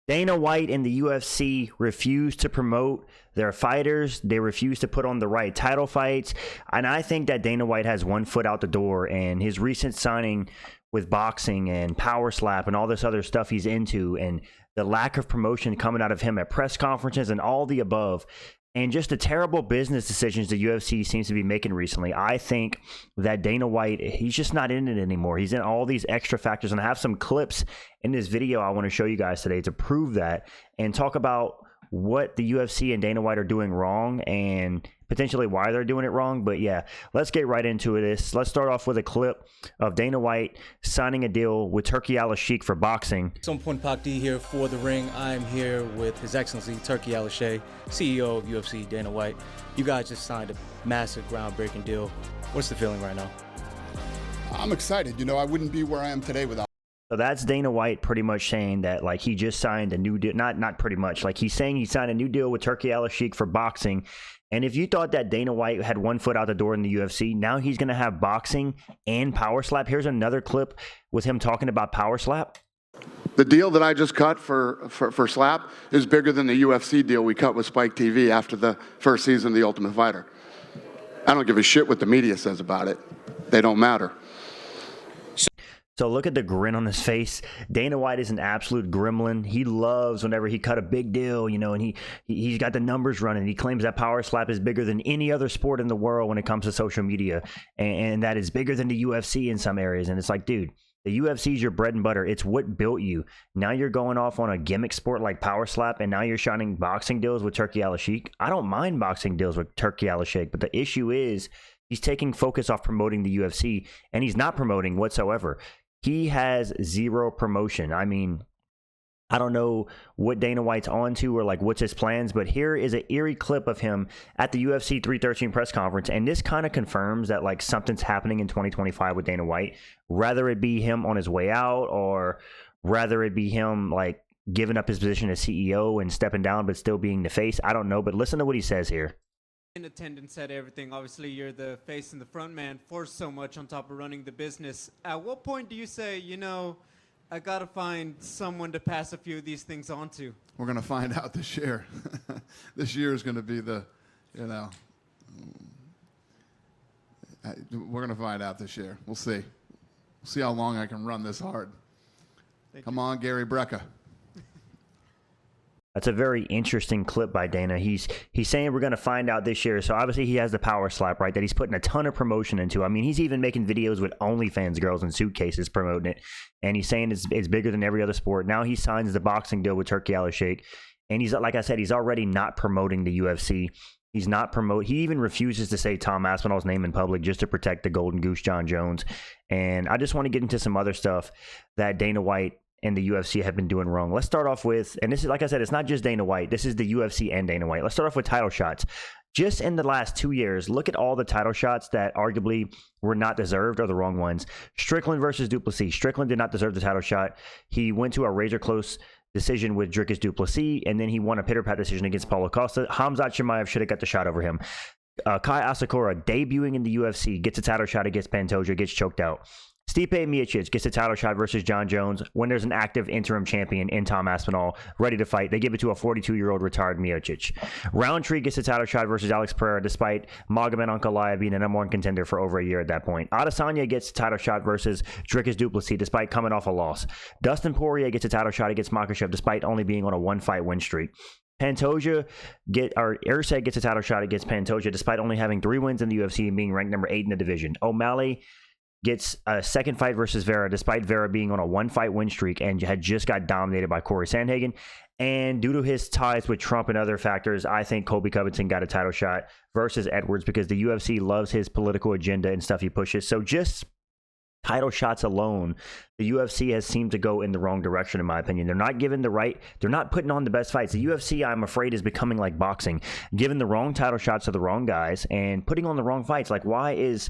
Dana White and the UFC refuse to promote their fighters. They refuse to put on the right title fights. And I think that Dana White has one foot out the door, and his recent signing with boxing and powerslap and all this other stuff he's into, and the lack of promotion coming out of him at press conferences and all the above, and just the terrible business decisions the UFC seems to be making recently. I think that Dana White, he's just not in it anymore. He's in all these extra factors, and I have some clips in this video I want to show you guys today to prove that and talk about what the UFC and Dana White are doing wrong and potentially why they're doing it wrong. But yeah, let's get right into this. Let's start off with a clip of Dana White signing a deal with Turki Al-Sheikh for boxing. Some Point Pak D here for The Ring. I'm here with His Excellency Turki Al-Sheikh, CEO of UFC, Dana White. You guys just signed a massive groundbreaking deal. What's the feeling right now? I'm excited. You know, I wouldn't be where I am today without. So that's Dana White pretty much saying that, like, he just signed a new deal. Not pretty much. Like, he's saying he signed a new deal with Turki Al-Sheikh for boxing. And if you thought that Dana White had one foot out the door in the UFC, now he's going to have boxing and power slap. Here's another clip with him talking about power slap. The deal that I just cut for Slap is bigger than the UFC deal we cut with Spike TV after the first season of The Ultimate Fighter. I don't give a shit what the media says about it. They don't matter. So look at the grin on his face. Dana White is an absolute gremlin. He loves whenever he cut a big deal, you know, and he's got the numbers running. He claims that power slap is bigger than any other sport in the world when it comes to social media, and that is bigger than the UFC in some areas. And it's like, dude, the UFC is your bread and butter. It's what built you. Now you're going off on a gimmick sport like power slap, and now you're shining boxing deals with Turki Al-Sheikh. I don't mind boxing deals with Turki Al-Sheikh, but the issue is he's taking focus off promoting the UFC, and he's not promoting whatsoever. He has zero promotion. I mean, I don't know what Dana White's on to or like what's his plans, but here is an eerie clip of him at the UFC 313 press conference, and this kind of confirms that like something's happening in 2025 with Dana White, rather it be him on his way out or rather it be him like giving up his position as CEO and stepping down but still being the face. I don't know, but listen to what he says here. In attendance at everything. Obviously, you're the face and the front man for so much on top of running the business. At what point do you say, you know, I got to find someone to pass a few of these things on to? We're going to find out this year. This year is going to be the, you know, we're going to find out this year. We'll see. We'll see how long I can run this hard. Come on, Gary Brecka. That's a very interesting clip by Dana. He's saying we're going to find out this year. So obviously he has the power slap, right, that he's putting a ton of promotion into. I mean, he's even making videos with OnlyFans girls in suitcases promoting it. And he's saying it's bigger than every other sport. Now he signs the boxing deal with Turki Al-Sheikh. And he's, like I said, he's already not promoting the UFC. He's not he even refuses to say Tom Aspinall's name in public just to protect the golden goose, Jon Jones. And I just want to get into some other stuff that Dana White and the UFC have been doing wrong. Let's start off with, and this is, like I said, it's not just Dana White. This is the UFC and Dana White. Let's start off with title shots. Just in the last 2 years, look at all the title shots that arguably were not deserved or the wrong ones. Strickland versus Duplessis. Strickland did not deserve the title shot. He went to a razor-close decision with Dricus Duplessis, and then he won a pitter-pat decision against Paulo Costa. Khamzat Chimaev should have got the shot over him. Kai Asakura, debuting in the UFC, gets a title shot against Pantoja, gets choked out. Stipe Miocic gets a title shot versus Jon Jones when there's an active interim champion in Tom Aspinall ready to fight. They give it to a 42-year-old retired Miocic. Roundtree gets a title shot versus Alex Pereira despite Magomed Ankalaev being a number one contender for over a year at that point. Adesanya gets a title shot versus Dricus Duplessis despite coming off a loss. Dustin Poirier gets a title shot against Makhachev despite only being on a one-fight win streak. Erceg gets a title shot against Pantoja despite only having 3 wins in the UFC and being ranked number 8 in the division. O'Malley gets a second fight versus Vera despite Vera being on a one-fight win streak and had just got dominated by Corey Sandhagen. And due to his ties with Trump and other factors, I think Colby Covington got a title shot versus Edwards because the UFC loves his political agenda and stuff he pushes. So just title shots alone, the UFC has seemed to go in the wrong direction, in my opinion. They're not giving they're not putting on the best fights. The UFC, I'm afraid, is becoming like boxing, giving the wrong title shots to the wrong guys and putting on the wrong fights. Like, why is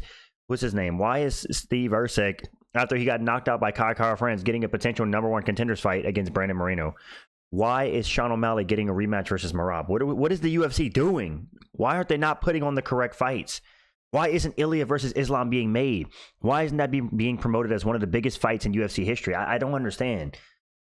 Steve Erceg, after he got knocked out by Kai Kara-France, getting a potential number 1 contenders fight against Brandon Moreno? Why is Sean O'Malley getting a rematch versus Merab? What is the UFC doing? Why aren't they not putting on the correct fights? Why isn't Ilya versus Islam being made? Why isn't that being promoted as one of the biggest fights in UFC history? I don't understand.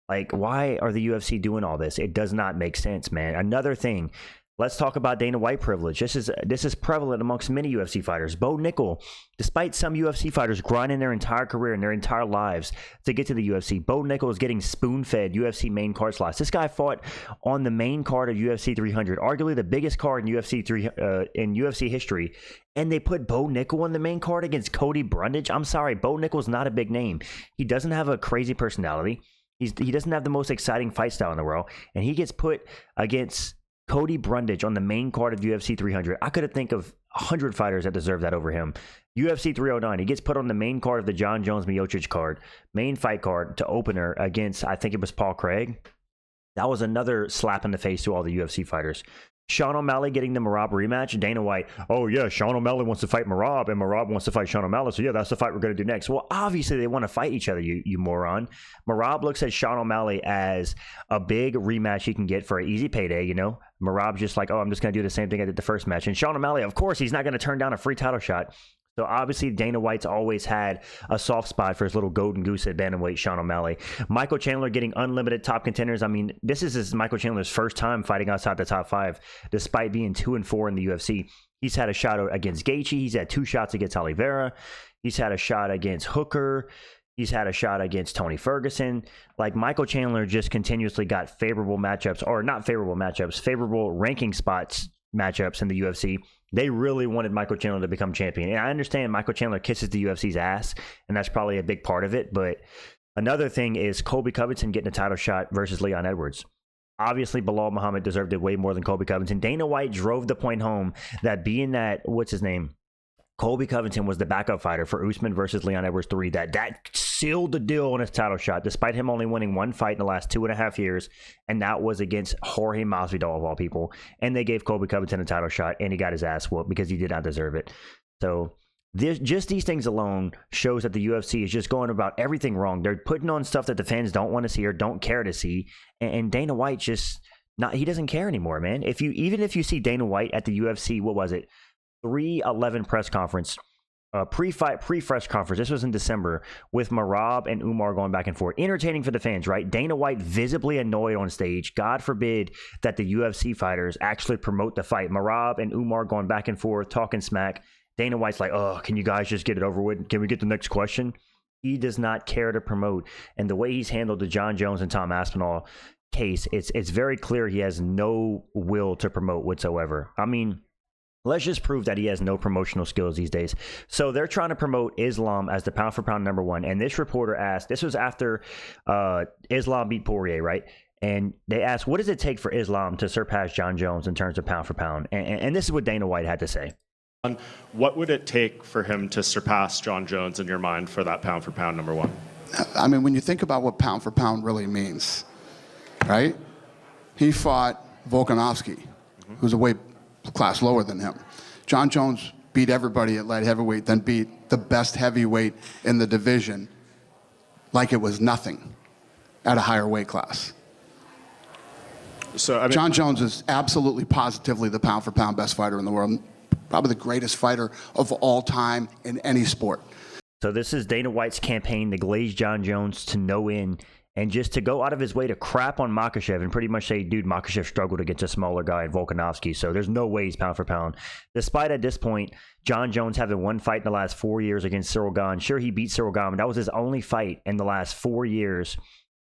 Like, why are the UFC doing all this? It does not make sense, man. Another thing, let's talk about Dana White privilege. This is prevalent amongst many UFC fighters. Bo Nickel, despite some UFC fighters grinding their entire career and their entire lives to get to the UFC, Bo Nickel is getting spoon-fed UFC main card slots. This guy fought on the main card of UFC 300, arguably the biggest card in UFC history, and they put Bo Nickel on the main card against Cody Brundage. I'm sorry, Bo Nickel's not a big name. He doesn't have a crazy personality. He doesn't have the most exciting fight style in the world, and he gets put against Cody Brundage on the main card of UFC 300. I could think of 100 fighters that deserve that over him. UFC 309, he gets put on the main card of the Jon Jones Miocic card, main fight card to opener against, I think it was Paul Craig. That was another slap in the face to all the UFC fighters. Sean O'Malley getting the Merab rematch. Dana White, oh yeah, Sean O'Malley wants to fight Merab, and Merab wants to fight Sean O'Malley, so yeah, that's the fight we're going to do next. Well, obviously they want to fight each other, you moron. Merab looks at Sean O'Malley as a big rematch he can get for an easy payday, you know? Merab's just like, oh, I'm just going to do the same thing I did the first match. And Sean O'Malley, of course, he's not going to turn down a free title shot. So obviously Dana White's always had a soft spot for his little golden goose at bantamweight, Sean O'Malley. Michael Chandler getting unlimited top contenders. I mean, this is Michael Chandler's first time fighting outside the top 5, despite being 2-4 in the UFC. He's had a shot against Gaethje. He's had 2 shots against Oliveira. He's had a shot against Hooker. He's had a shot against Tony Ferguson. Like, Michael Chandler just continuously got favorable matchups, or not favorable matchups, favorable ranking spots matchups in the UFC. They really wanted Michael Chandler to become champion. And I understand Michael Chandler kisses the UFC's ass, and that's probably a big part of it. But another thing is Colby Covington getting a title shot versus Leon Edwards. Obviously, Bilal Muhammad deserved it way more than Colby Covington. Dana White drove the point home that being that, what's his name? Colby Covington was the backup fighter for Usman versus Leon Edwards 3. That sealed the deal on his title shot, despite him only winning 1 fight in the last 2.5 years, and that was against Jorge Masvidal of all people. And they gave Colby Covington a title shot, and he got his ass whooped because he did not deserve it. So just these things alone shows that the UFC is just going about everything wrong. They're putting on stuff that the fans don't want to see or don't care to see, and Dana White just he doesn't care anymore, man. Even if you see Dana White at the UFC, what was it? 311 press conference, pre-fight, pre-fresh conference. This was in December with Merab and Umar going back and forth. Entertaining for the fans, right? Dana White visibly annoyed on stage. God forbid that the UFC fighters actually promote the fight. Merab and Umar going back and forth, talking smack. Dana White's like, oh, can you guys just get it over with? Can we get the next question? He does not care to promote. And the way he's handled the Jon Jones and Tom Aspinall case, it's very clear he has no will to promote whatsoever. I mean, let's just prove that he has no promotional skills these days. So they're trying to promote Islam as the pound for pound number 1. And this reporter asked, this was after Islam beat Poirier, right? And they asked, what does it take for Islam to surpass Jon Jones in terms of pound for pound? And this is what Dana White had to say. What would it take for him to surpass Jon Jones in your mind for that pound for pound number 1? I mean, when you think about what pound for pound really means, right? He fought Volkanovski, who's a weight class lower than him. Jon Jones beat everybody at light heavyweight, then beat the best heavyweight in the division like it was nothing at a higher weight class. So, I mean, Jon Jones is absolutely positively the pound for pound best fighter in the world, probably the greatest fighter of all time in any sport. So this is Dana White's campaign to glaze Jon Jones to no end, and just to go out of his way to crap on Makhachev and pretty much say, dude, Makhachev struggled against a smaller guy in Volkanovski, so there's no way he's pound for pound. Despite at this point, Jon Jones having 1 fight in the last 4 years against Cyril Gane. Sure, he beat Cyril Gane, but that was his only fight in the last 4 years.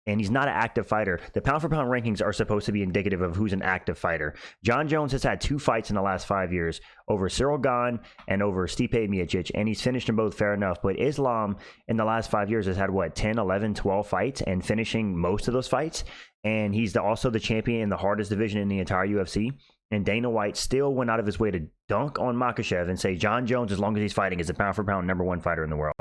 And he's not an active fighter. The pound-for-pound rankings are supposed to be indicative of who's an active fighter. Jon Jones has had 2 fights in the last 5 years, over Cyril Gane and over Stipe Miocic, and he's finished them both fair enough. But Islam, in the last 5 years, has had, 10, 11, 12 fights, and finishing most of those fights. And he's also the champion in the hardest division in the entire UFC. And Dana White still went out of his way to dunk on Makhachev and say Jon Jones, as long as he's fighting, is a pound-for-pound number 1 fighter in the world.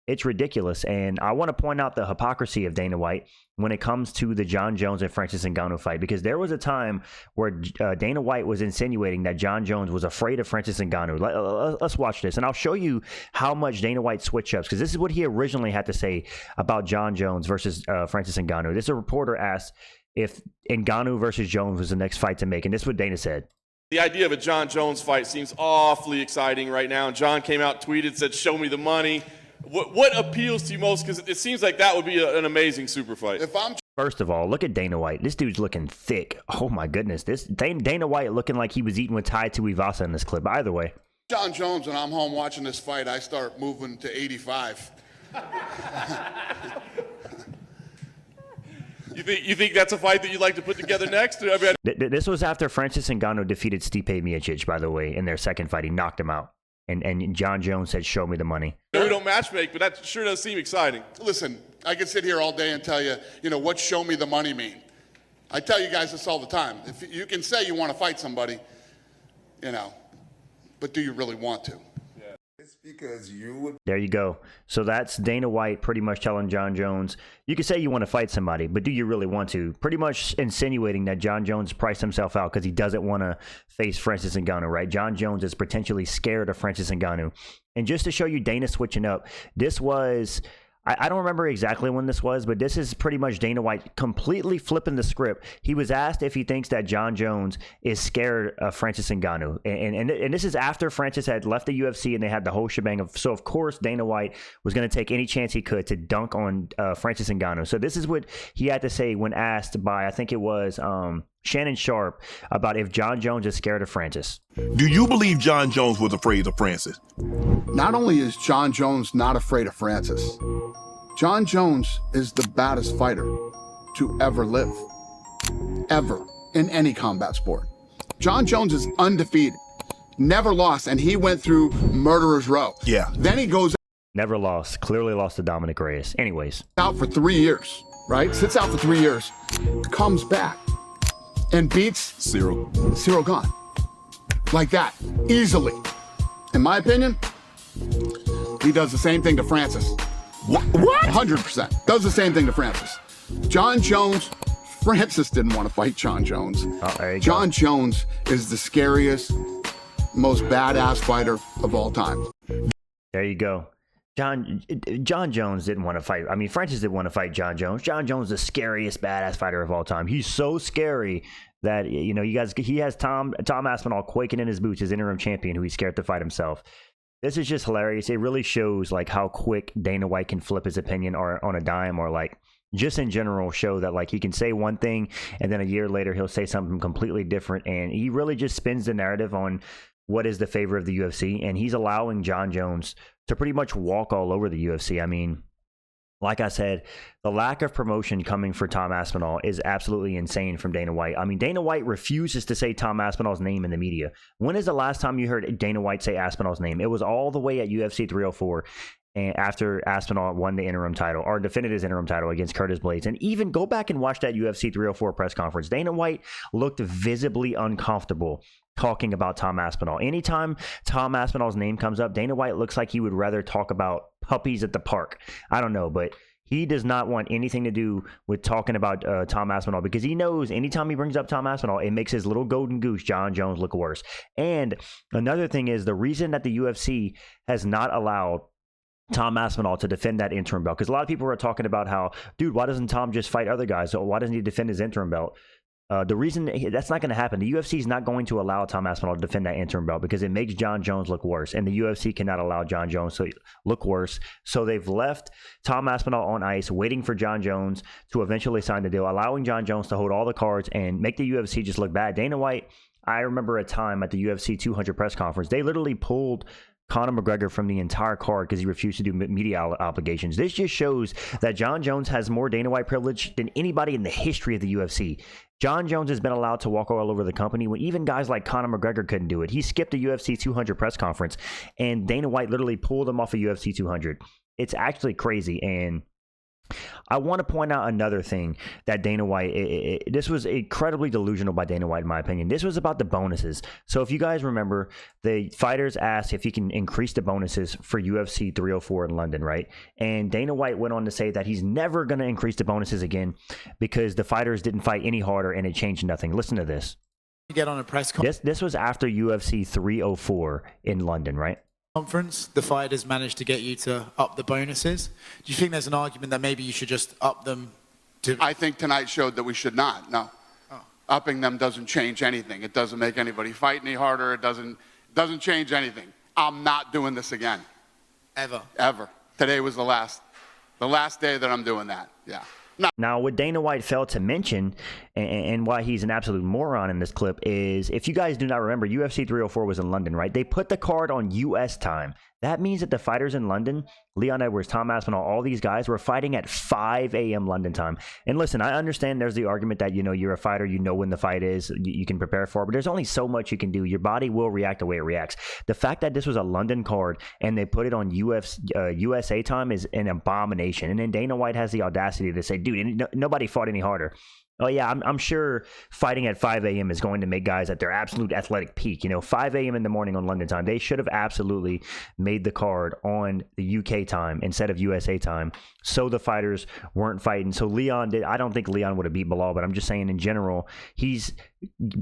It's ridiculous, and I want to point out the hypocrisy of Dana White when it comes to the Jon Jones and Francis Ngannou fight, because there was a time where Dana White was insinuating that Jon Jones was afraid of Francis Ngannou. Let's watch this, and I'll show you how much Dana White switch-ups, because this is what he originally had to say about Jon Jones versus Francis Ngannou. This reporter asked if Ngannou versus Jones was the next fight to make, and this is what Dana said. The idea of a Jon Jones fight seems awfully exciting right now, and Jon came out, tweeted, said, show me the money. What appeals to you most? Because it seems like that would be an amazing super fight. If I'm First of all, look at Dana White. This dude's looking thick. Oh my goodness. This Dana White looking like he was eating with Tai Tuivasa in this clip. But either way. Jon Jones, when I'm home watching this fight, I start moving to 85. You think that's a fight that you'd like to put together next? I mean, This was after Francis Ngannou defeated Stipe Miocic, by the way, in their second fight. He knocked him out. And Jon Jones said, show me the money. we don't matchmake, but that sure does seem exciting. Listen, I could sit here all day and tell you, what show me the money mean? I tell you guys this all the time. If you can say you want to fight somebody, but do you really want to? It's because you would. There you go. So that's Dana White pretty much telling Jon Jones, you can say you want to fight somebody, but do you really want to? Pretty much insinuating that Jon Jones priced himself out because he doesn't want to face Francis Ngannou, right? Jon Jones is potentially scared of Francis Ngannou. And just to show you Dana switching up, this was... I don't remember exactly when this was, but this is pretty much Dana White completely flipping the script. He was asked if he thinks that Jon Jones is scared of Francis Ngannou. And this is after Francis had left the UFC and they had the whole shebang. So, of course, Dana White was going to take any chance he could to dunk on Francis Ngannou. So this is what he had to say when asked by, I think it was Shannon Sharp, about if Jon Jones is scared of Francis. Do you believe Jon Jones was afraid of Francis? Not only is Jon Jones not afraid of Francis, Jon Jones is the baddest fighter to ever live, ever, in any combat sport. Jon Jones is undefeated, never lost, and he went through murderer's row. Yeah. Then he goes Never lost. Clearly lost to Dominic Reyes. Anyways. out for 3 years, right? Sits out for 3 years, comes back, and beats Cyril. Gane. Like that, easily. In my opinion, he does the same thing to Francis. What? 100%. Does the same thing to Francis. Jon Jones, Francis didn't want to fight Jon Jones. Oh, there you go. Jon Jones is the scariest, most badass fighter of all time. There you go. Jon Jones didn't want to fight. I mean, Francis didn't want to fight Jon Jones. Jon Jones is the scariest badass fighter of all time. He's so scary that, you guys, he has Tom Aspinall quaking in his boots, his interim champion, who he's scared to fight himself. This is just hilarious. It really shows like how quick Dana White can flip his opinion or on a dime, or like just in general show that like he can say one thing and then a year later he'll say something completely different. And he really just spins the narrative on what is the favor of the UFC. And he's allowing Jon Jones to pretty much walk all over the UFC. I mean, like I said, the lack of promotion coming for Tom Aspinall is absolutely insane from Dana White. I mean, Dana White refuses to say Tom Aspinall's name in the media. When is the last time you heard Dana White say Aspinall's name? It was all the way at UFC 304 and after Aspinall won the interim title or defended his interim title against Curtis Blades. And even go back and watch that UFC 304 press conference. Dana White looked visibly uncomfortable talking about Tom Aspinall. Anytime Tom Aspinall's name comes up, Dana White looks like he would rather talk about puppies at the park. I don't know, but he does not want anything to do with talking about Tom Aspinall, because he knows anytime he brings up Tom Aspinall, it makes his little golden goose, Jon Jones, look worse. And another thing is the reason that the UFC has not allowed Tom Aspinall to defend that interim belt, because a lot of people are talking about how, dude, why doesn't Tom just fight other guys? So why doesn't he defend his interim belt? The reason that's not going to happen, the UFC is not going to allow Tom Aspinall to defend that interim belt because it makes Jon Jones look worse, and the UFC cannot allow Jon Jones to look worse. So they've left Tom Aspinall on ice, waiting for Jon Jones to eventually sign the deal, allowing Jon Jones to hold all the cards and make the UFC just look bad. Dana White, I remember a time at the UFC 200 press conference, they literally pulled Conor McGregor from the entire card because he refused to do media obligations. This just shows that Jon Jones has more Dana White privilege than anybody in the history of the UFC. Jon Jones has been allowed to walk all over the company when even guys like Conor McGregor couldn't do it. He skipped a UFC 200 press conference, and Dana White literally pulled him off of UFC 200. It's actually crazy. And I want to point out another thing that Dana White, this was incredibly delusional by Dana White, in my opinion. This was about the bonuses. So if you guys remember, the fighters asked if he can increase the bonuses for UFC 304 in London, right? And Dana White went on to say that he's never going to increase the bonuses again because the fighters didn't fight any harder and it changed nothing. Listen to this. You get on a press conference. This was after UFC 304 in London, right? The fighters managed to get you to up the bonuses. Do you think there's an argument that maybe you should just up them to... I think tonight showed that we should not, no. Upping them doesn't change anything. It doesn't make anybody fight any harder. It doesn't change anything. I'm not doing this again. Ever? Ever. Today was the last day that I'm doing that, yeah. Now, what Dana White failed to mention, and why he's an absolute moron in this clip, is if you guys do not remember, UFC 304 was in London, right? They put the card on U.S. time. That means that the fighters in London, Leon Edwards, Tom Aspinall, all these guys were fighting at 5 a.m. London time. And listen, I understand there's the argument that, you're a fighter, you know when the fight is, you can prepare for it, but there's only so much you can do. Your body will react the way it reacts. The fact that this was a London card and they put it on USA time is an abomination. And then Dana White has the audacity to say, dude, nobody fought any harder. Oh, yeah, I'm sure fighting at 5 a.m. is going to make guys at their absolute athletic peak. 5 a.m. in the morning on London time. They should have absolutely made the card on the UK time instead of USA time, so the fighters weren't fighting. So I don't think Leon would have beat Bilal, but I'm just saying in general, he's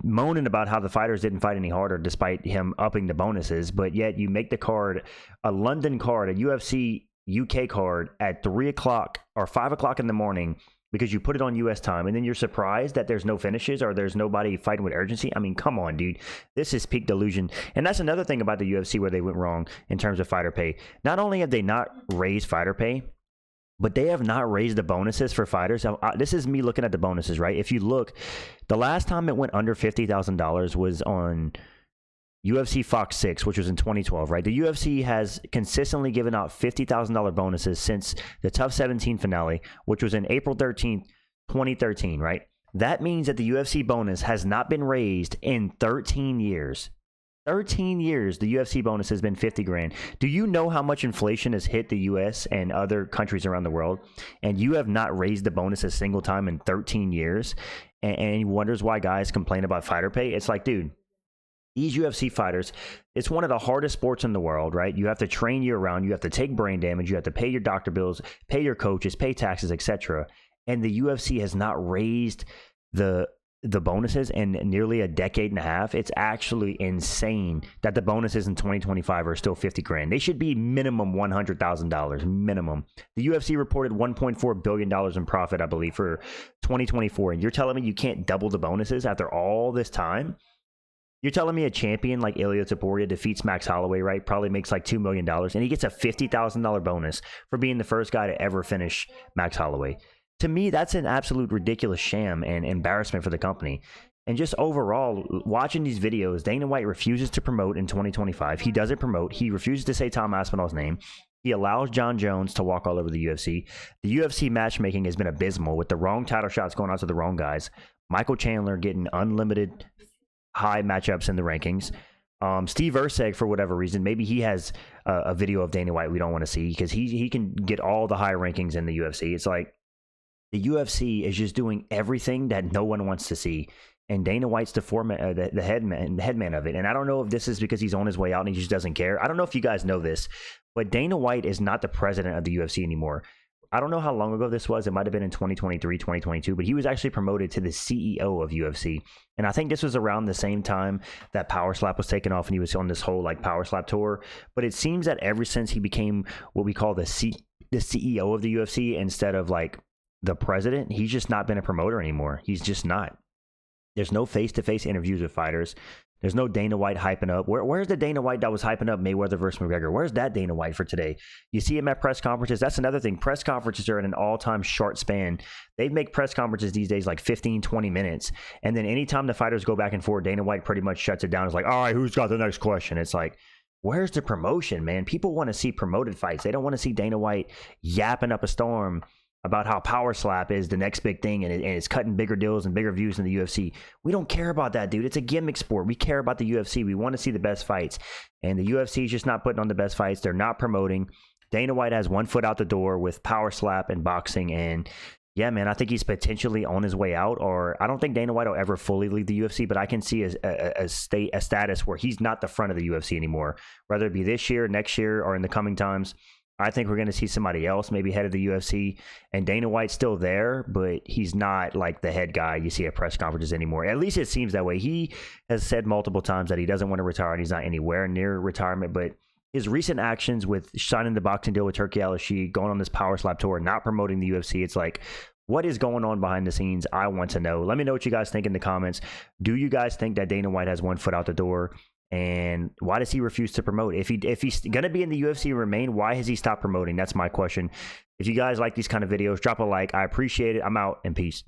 moaning about how the fighters didn't fight any harder despite him upping the bonuses, but yet you make the card, a London card, a UFC UK card at 3 o'clock or 5 o'clock in the morning, because you put it on U.S. time, and then you're surprised that there's no finishes or there's nobody fighting with urgency. I mean, come on, dude. This is peak delusion. And that's another thing about the UFC where they went wrong in terms of fighter pay. Not only have they not raised fighter pay, but they have not raised the bonuses for fighters. This is me looking at the bonuses, right? If you look, the last time it went under $50,000 was on UFC Fox 6, which was in 2012, right? The UFC has consistently given out $50,000 bonuses since the Tough 17 finale, which was in April 13th, 2013, right? That means that the UFC bonus has not been raised in 13 years. 13 years, the UFC bonus has been 50 grand. Do you know how much inflation has hit the US and other countries around the world? And you have not raised the bonus a single time in 13 years? And he wonders why guys complain about fighter pay. It's like, dude, these UFC fighters, it's one of the hardest sports in the world, right? You have to train year round. You have to take brain damage. You have to pay your doctor bills, pay your coaches, pay taxes, etc. And the UFC has not raised the bonuses in nearly a decade and a half. It's actually insane that the bonuses in 2025 are still 50 grand. They should be minimum $100,000, minimum. The UFC reported $1.4 billion in profit, I believe, for 2024. And you're telling me you can't double the bonuses after all this time? You're telling me a champion like Ilya Taporia defeats Max Holloway, right? Probably makes like $2 million, and he gets a $50,000 bonus for being the first guy to ever finish Max Holloway. To me, that's an absolute ridiculous sham and embarrassment for the company. And just overall, watching these videos, Dana White refuses to promote in 2025. He doesn't promote. He refuses to say Tom Aspinall's name. He allows Jon Jones to walk all over the UFC. The UFC matchmaking has been abysmal with the wrong title shots going out to the wrong guys. Michael Chandler getting unlimited high matchups in the rankings. Steve Erceg, for whatever reason, maybe he has a video of Dana White we don't want to see because he can get all the high rankings in the UFC. It's like the UFC is just doing everything that no one wants to see. And Dana White's the headman of it. And I don't know if this is because he's on his way out and he just doesn't care. I don't know if you guys know this, but Dana White is not the president of the UFC anymore. I don't know how long ago this was. It might have been in 2023, 2022, but he was actually promoted to the CEO of UFC. And I think this was around the same time that powerslap was taken off and he was on this whole like powerslap tour. But it seems that ever since he became what we call the CEO of the UFC instead of like the president, he's just not been a promoter anymore. He's just not. There's no face-to-face interviews with fighters. There's no Dana White hyping up. Where's the Dana White that was hyping up Mayweather versus McGregor? Where's that Dana White for today? You see him at press conferences. That's another thing. Press conferences are in an all-time short span. They make press conferences these days like 15, 20 minutes. And then anytime the fighters go back and forth, Dana White pretty much shuts it down. It's like, all right, who's got the next question? It's like, where's the promotion, man? People want to see promoted fights. They don't want to see Dana White yapping up a storm about how powerslap is the next big thing and it's cutting bigger deals and bigger views in the UFC. We don't care about that, dude. It's a gimmick sport. We care about the UFC. We want to see the best fights. And the UFC is just not putting on the best fights. They're not promoting. Dana White has one foot out the door with powerslap and boxing. And yeah, man, I think he's potentially on his way out. Or I don't think Dana White will ever fully leave the UFC, but I can see a status where he's not the front of the UFC anymore, whether it be this year, next year, or in the coming times. I think we're going to see somebody else, maybe head of the UFC, and Dana White's still there, but he's not like the head guy you see at press conferences anymore. At least it seems that way. He has said multiple times that he doesn't want to retire and he's not anywhere near retirement, but his recent actions with signing the boxing deal with Turki Al-Sheikh, going on this powerslap tour, not promoting the UFC, it's like, what is going on behind the scenes? I want to know. Let me know what you guys think in the comments. Do you guys think that Dana White has one foot out the door? And why does he refuse to promote? If he's gonna be in the UFC and remain, why has he stopped promoting? That's my question. If you guys like these kind of videos, drop a like. I appreciate it. I'm out, and peace.